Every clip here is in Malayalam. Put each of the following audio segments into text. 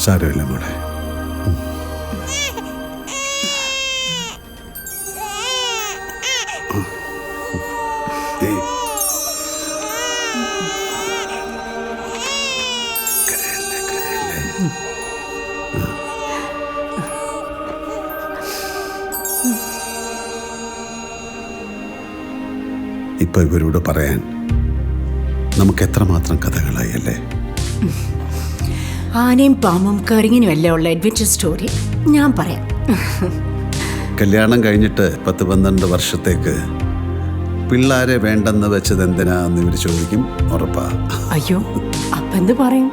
സാരമില്ല മോളെ. ഇപ്പൊ ഇവരോട് പറയാൻ നമുക്ക് എത്രമാത്രം കഥകളായി അല്ലേ? ആനയും പാമ്പും കരിങ്ങിനും എല്ലാം ഉള്ള അഡ്വഞ്ചർ സ്റ്റോറി ഞാൻ പറയാം. കല്യാണം കഴിഞ്ഞിട്ട് 10-12 വർഷത്തേക്ക് പിള്ളാരെ വേണ്ടെന്ന് വെച്ചത് എന്തിനാന്ന് ഇവർ ചോദിക്കും. ഉറപ്പാ? അയ്യോ, അപ്പെന്ത് പറയും?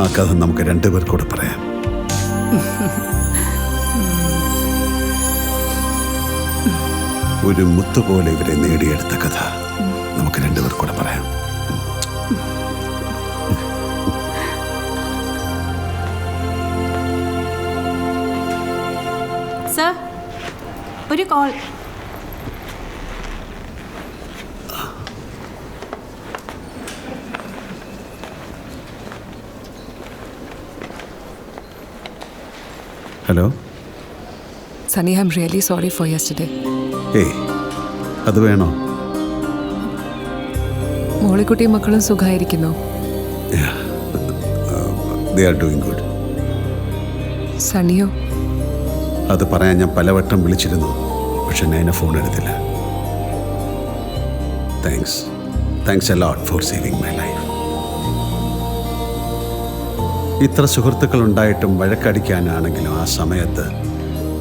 ആ കഥ നമുക്ക് 2 പേർക്കൂടെ പറയാം. ഒരു മുത്തുപോലെ ഇവരെ നേടിയെടുത്ത കഥ നമുക്ക് 2 പേർക്കൂടെ പറയാം. സർ, ഒരു call. Hello Sunny, I'm really sorry for yesterday. ഏയ്, അത് വേണോ? മോളിക്കുട്ടിയും മക്കളും സുഖമായിരിക്കുന്നു. They are doing good. സണ്ണിയോ? അത് പറയാൻ ഞാൻ പലവട്ടം വിളിച്ചിരുന്നു, പക്ഷെ നൈന ഫോൺ എടുത്തില്ല. Thanks a lot four saving my life. ഇത്ര സുഹൃത്തുക്കൾ ഉണ്ടായിട്ടും വഴക്കടിക്കാനാണെങ്കിലും ആ സമയത്ത്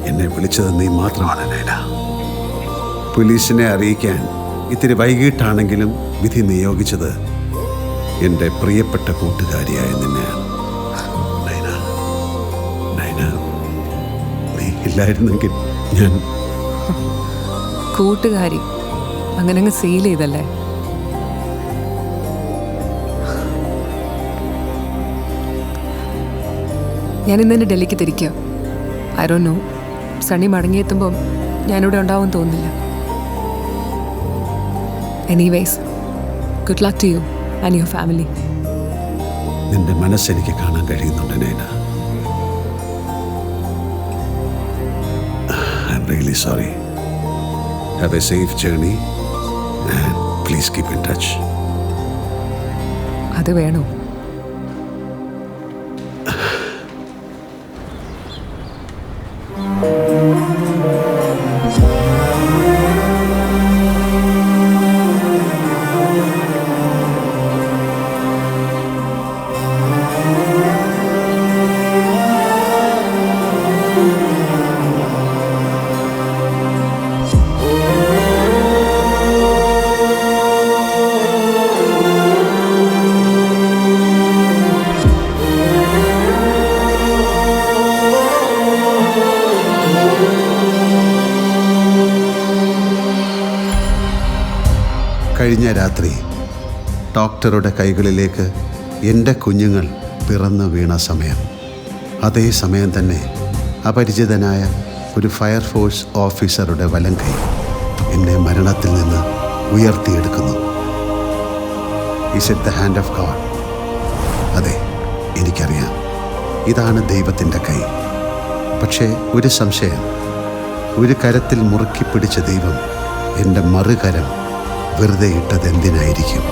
എന്നെ വിളിച്ചത് നീ മാത്രമാണ് നൈന. പോലീസിനെ അറിയിക്കാൻ ഇത്തിരി വൈകിട്ടാണെങ്കിലും വിധി നിയോഗിച്ചത് എൻ്റെ പ്രിയപ്പെട്ട കൂട്ടുകാരിയായ നിന്നെയാണ്. നൈന, നീ ഇല്ലായിരുന്നെങ്കിൽ ഞാൻ... കൂട്ടുകാരി അങ്ങനെ അങ്ങ് സീൽ ചെയ്തല്ലേ? ഞാൻ ഇന്ന് തന്നെ ഡൽഹിക്ക് തിരിക്കുക. ഐ ഡോണ്ട് നോ, സണ്ണി മടങ്ങിയെത്തുമ്പം ഞാനിവിടെ ഉണ്ടാവും തോന്നുന്നില്ല. Anyways, good luck to you and your family. നിന്റെ മനസ്സെനിക്ക് കാണാൻ കഴിയുന്നുണ്ട് Naina. I am really sorry. Have a safe journey and please keep in touch. അത് വേണോ? കഴിഞ്ഞ രാത്രി ഡോക്ടറുടെ കൈകളിലേക്ക് എൻ്റെ കുഞ്ഞുങ്ങൾ പിറന്നു വീണ സമയം, അതേ സമയം തന്നെ അപരിചിതനായ ഒരു ഫയർഫോഴ്സ് ഓഫീസറുടെ വലം കൈ എന്നെ മരണത്തിൽ നിന്ന് ഉയർത്തിയെടുക്കുന്നു. Is it the hand of God? അതെ, എനിക്കറിയാം, ഇതാണ് ദൈവത്തിൻ്റെ കൈ. പക്ഷേ ഒരു സംശയം, ഒരു കരത്തിൽ മുറുക്കി പിടിച്ച ദൈവം എൻ്റെ മറുകരം വെറുതെ ഇട്ടത് എന്തിനായിരിക്കും?